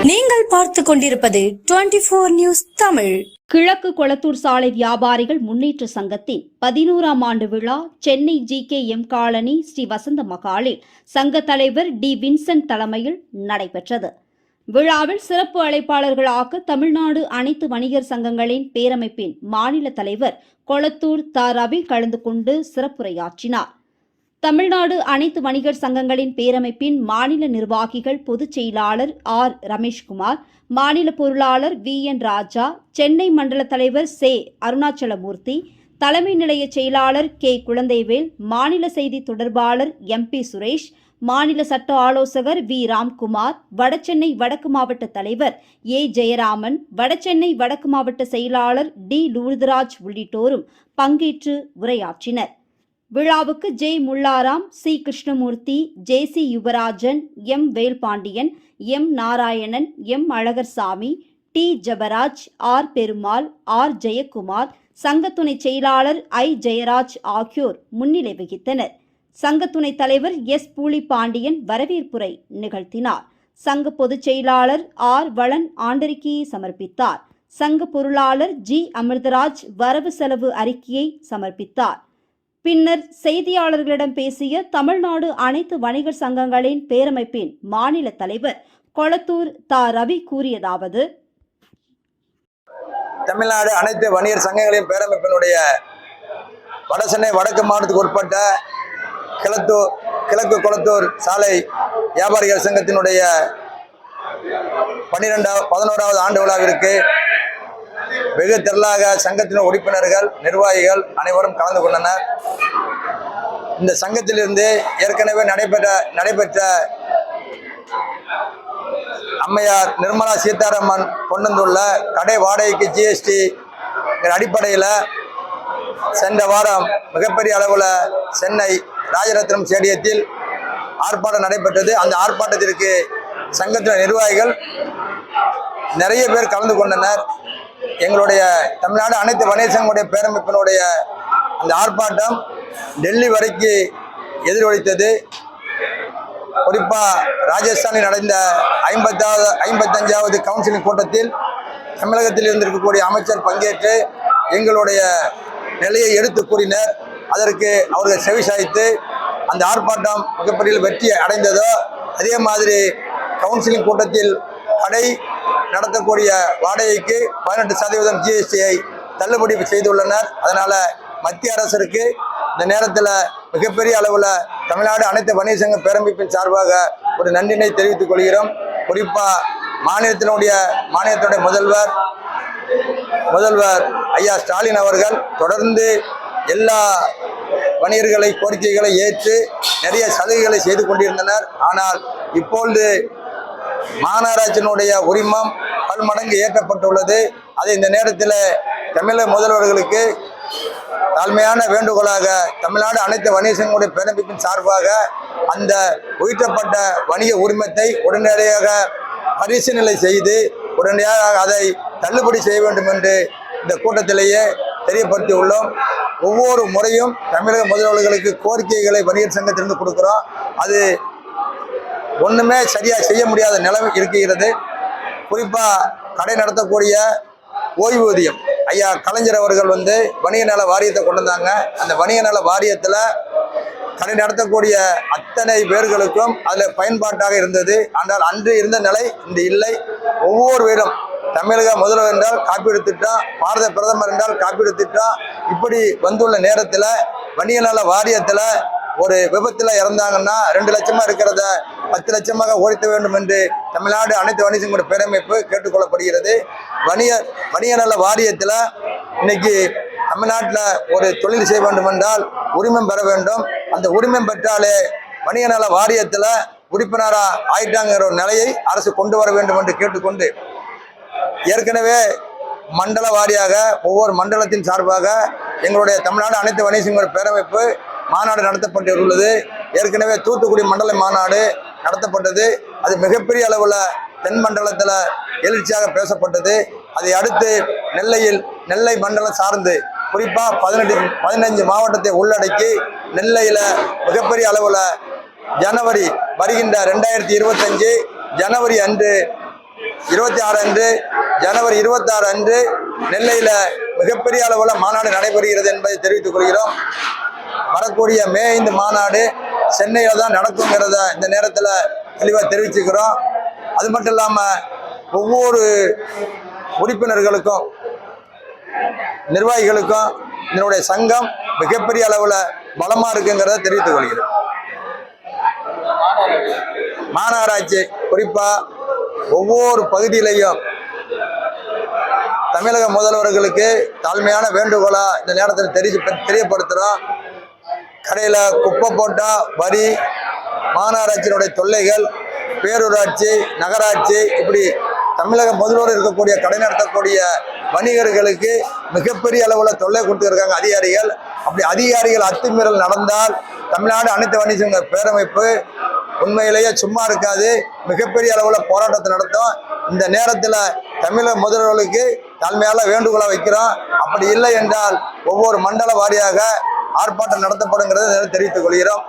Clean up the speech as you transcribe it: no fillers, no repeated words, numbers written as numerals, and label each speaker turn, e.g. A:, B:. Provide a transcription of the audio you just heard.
A: நீங்கள் பார்த்து கொண்டிருப்பது 24 நியூஸ் தமிழ்.
B: கிழக்கு கொளத்தூர் சாலை வியாபாரிகள் முன்னேற்ற சங்கத்தின் 11ஆம் ஆண்டு விழா சென்னை GKM காலனி ஸ்ரீ வசந்த மகாலில் சங்க தலைவர் டி வின்சென்ட் தலைமையில் நடைபெற்றது. விழாவில் சிறப்பு அழைப்பாளர்களாக தமிழ்நாடு அனைத்து வணிகர் சங்கங்களின் பேரமைப்பின் மாநில தலைவர் கொளத்தூர் ரவி கலந்து கொண்டு சிறப்புரையாற்றினார். தமிழ்நாடு அனைத்து வணிகர் சங்கங்களின் பேரமைப்பின் மாநில நிர்வாகிகள் பொதுச் செயலாளர் ரமேஷ்குமார், மாநில பொருளாளர் VN ராஜா, சென்னை மண்டல தலைவர் அருணாச்சலமூர்த்தி, தலைமை நிலைய செயலாளர் குழந்தைவேல், மாநில செய்தி தொடர்பாளர் MP சுரேஷ், மாநில சட்ட ஆலோசகர் V ராம்குமார், வடசென்னை வடக்கு மாவட்ட தலைவர் ஜெயராமன், வடசென்னை வடக்கு மாவட்ட செயலாளர் D லூர்தராஜ் உள்ளிட்டோரும் பங்கேற்று உரையாற்றினர். விழாவுக்கு முல்லாராம், Krishnamurthy, JC Yuvarajan, M Velpandian, M Narayanan, M Alagarsamy, T Jebaraj, R Perumal, R Jayakumar, சங்க துணை செயலாளர் I ஜெயராஜ் ஆகியோர் முன்னிலை வகித்தனர். சங்க துணை தலைவர் S பூலிபாண்டியன் வரவேற்புரை நிகழ்த்தினார். சங்க பொதுச் செயலாளர் R வளன் ஆண்டறிக்கையை சமர்ப்பித்தார். சங்க பொருளாளர் G அமிர்தராஜ் வரவு செலவு அறிக்கையை சமர்ப்பித்தார். பின்னர் செய்தியாளர்களிடம் பேசிய தமிழ்நாடு அனைத்து வணிகர் சங்கங்களின் பேரமைப்பின் மாநில தலைவர் கொளத்தூர் ரவி கூறியதாவது:
C: தமிழ்நாடு அனைத்து வணிகர் சங்கங்களின் பேரமைப்பினுடைய வடசென்னை வடக்கு மாவட்டத்துக்கு உட்பட்ட கிழக்கு கொளத்தூர் சாலை வியாபாரிகள் சங்கத்தினுடைய 11வது ஆண்டு விழாவிற்கு வெகு திரளாக சங்கத்தின் உறுப்பினர்கள், நிர்வாகிகள் அனைவரும் கலந்து கொண்டனர். இந்த சங்கத்திலிருந்து ஏற்கனவே நடைபெற்ற அம்மையார் நிர்மலா சீதாராமன் கொண்டுள்ள கடை வாடகைக்கு GST அடிப்படையில் சென்ற வாரம் மிகப்பெரிய அளவில் சென்னை ராஜரத்னம் ஸ்டேடியத்தில் ஆர்ப்பாட்டம் நடைபெற்றது. அந்த ஆர்ப்பாட்டத்திற்கு சங்கத்தின் நிர்வாகிகள் நிறைய பேர் கலந்து கொண்டனர். எங்களுடைய தமிழ்நாடு அனைத்து வணிகர் சங்கங்களுடைய பேரமைப்பினுடைய அந்த ஆர்ப்பாட்டம் டெல்லி வரைக்கு எதிரொலித்தது. குறிப்பாக ராஜஸ்தானில் நடந்த 55வது கவுன்சிலிங் கூட்டத்தில் தமிழகத்தில் இருந்திருக்கக்கூடிய அமைச்சர் பங்கேற்று எங்களுடைய நிலையை எடுத்து கூறினர். அதற்கு அவர்கள் செவிசாய்த்து அந்த ஆர்ப்பாட்டம் மிகப்பெரிய வெற்றி அடைந்ததோ அதே மாதிரி கவுன்சிலிங் கூட்டத்தில் கடை நடத்தக்கூடிய வாடகைக்கு 18% GSTயை தள்ளுபடி செய்துள்ளனர். அதனால மத்திய அரசிற்கு இந்த நேரத்தில் மிகப்பெரிய அளவில் தமிழ்நாடு அனைத்து வணிகர் சங்க பேரமைப்பின் சார்பாக ஒரு நன்றினை தெரிவித்துக் கொள்கிறோம். குறிப்பாக மாநிலத்தினுடைய முதல்வர் ஐயா ஸ்டாலின் அவர்கள் தொடர்ந்து எல்லா வணிகர்களை கோரிக்கைகளை ஏற்று நிறைய சலுகைகளை செய்து கொண்டிருந்தனர். ஆனால் இப்பொழுது மாநகராட்சியினுடைய உரிமம் பல்மடங்கு ஏற்றப்பட்டுள்ளது. அதை இந்த நேரத்தில் தமிழக முதல்வர்களுக்கு தாழ்மையான வேண்டுகோளாக தமிழ்நாடு அனைத்து வணிகர் சங்கங்களுடைய பேரமைப்பின் சார்பாக அந்த உயர்த்தப்பட்ட வணிக உரிமத்தை உடனடியாக பரிசீலனை செய்து உடனடியாக அதை தள்ளுபடி செய்ய வேண்டும் என்று இந்த கூட்டத்திலேயே தெரியப்படுத்தி உள்ளோம். ஒவ்வொரு முறையும் தமிழக முதல்வர்களுக்கு கோரிக்கைகளை வணிகர் சங்கத்திலிருந்து கொடுக்குறோம். அது ஒன்றுமே சரியாக செய்ய முடியாத நிலைமை இருக்கிறது. குறிப்பாக கடை நடத்தக்கூடிய ஓய்வூதியம் ஐயா கலைஞர் அவர்கள் வணிக நல வாரியத்தை கொண்டு வந்தாங்க. அந்த வணிக நல வாரியத்தில் கடை நடத்தக்கூடிய அத்தனை பேர்களுக்கும் அதில் பயன்பாட்டாக இருந்தது. ஆனால் அன்று இருந்த நிலை இன்று இல்லை. ஒவ்வொரு வீடும் தமிழக முதல்வர் என்றால் காப்பீடு திட்டம், பாரத பிரதமர் என்றால் காப்பீடு திட்டம், இப்படி வந்துள்ள நேரத்தில் வணிக நல வாரியத்தில் ஒரு விபத்தில் இறந்தாங்கன்னா 2 லட்சமாக இருக்கிறத 10 லட்சமாக உயர்த்த வேண்டும் என்று தமிழ்நாடு அனைத்து வணிகர் சங்க பேரமைப்பு கேட்டுக்கொள்ளப்படுகிறது. வணிக நல வாரியத்தில் இன்னைக்கு தமிழ்நாட்டில் ஒரு தொழில் செய்ய வேண்டும் என்றால் உரிமம் பெற வேண்டும். அந்த உரிமம் பெற்றாலே வணிக நல வாரியத்தில் உறுப்பினராக ஆயிட்டாங்கிற ஒரு நிலையை அரசு கொண்டு வர வேண்டும் என்று கேட்டுக்கொண்டு, ஏற்கனவே மண்டல வாரியாக ஒவ்வொரு மண்டலத்தின் சார்பாக எங்களுடைய தமிழ்நாடு அனைத்து வணிகர் சங்க பேரமைப்பு மாநாடு நடத்தப்பட்டுள்ளது. ஏற்கனவே தூத்துக்குடி மண்டல மாநாடு நடத்தப்பட்டது. அது மிகப்பெரிய அளவில் தென் மண்டலத்தில் எழுச்சியாக பேசப்பட்டது. அதை அடுத்து நெல்லை மண்டலம் சார்ந்து குறிப்பாக 15 மாவட்டத்தை உள்ளடக்கி நெல்லையில் மிகப்பெரிய அளவில் வருகின்ற 2025 ஜனவரி அன்று 26 அன்று ஜனவரி 26 அன்று நெல்லையில் மிகப்பெரிய அளவில் மாநாடு நடைபெறுகிறது என்பதை தெரிவித்துக் கொள்கிறோம். வரக்கூடிய மே 5 மாநாடு சென்னையில் தான் நடக்குங்கிறத இந்த நேரத்தில் தெளிவாக தெரிவிச்சுக்கிறோம். அது மட்டும் இல்லாமல் ஒவ்வொரு உறுப்பினர்களுக்கும் நிர்வாகிகளுக்கும் இதனுடைய சங்கம் மிகப்பெரிய அளவில் பலமாக இருக்குங்கிறத தெரிவித்துக் கொள்கிறோம். மாநகராட்சி குறிப்பாக ஒவ்வொரு பகுதியிலையும் தமிழக முதல்வர்களுக்கு தாழ்மையான வேண்டுகோளா இந்த நேரத்தில் தெரியப்படுத்துகிறோம். கடையில் குப்பை போட்டால் வரி, மாநகராட்சியினுடைய தொல்லைகள், பேரூராட்சி, நகராட்சி, இப்படி தமிழக முதல்வர் இருக்கக்கூடிய கடை நடத்தக்கூடிய வணிகர்களுக்கு மிகப்பெரிய அளவில் தொல்லை கொடுத்துருக்காங்க அதிகாரிகள். அப்படி அதிகாரிகள் அத்துமீறல் நடந்தால் தமிழ்நாடு அனைத்து வணிக சங்க பேரமைப்பு உண்மையிலேயே சும்மா இருக்காது, மிகப்பெரிய அளவில் போராட்டத்தை நடத்தும். இந்த நேரத்தில் தமிழக முதல்வர்களுக்கு தாழ்மையால வேண்டுகோளை வைக்கிறோம். அப்படி இல்லை என்றால் ஒவ்வொரு மண்டல வாரியாக ஆர்ப்பாட்டம் நடத்தப்படுங்கிறத தெரிவித்துக் கொள்கிறோம்.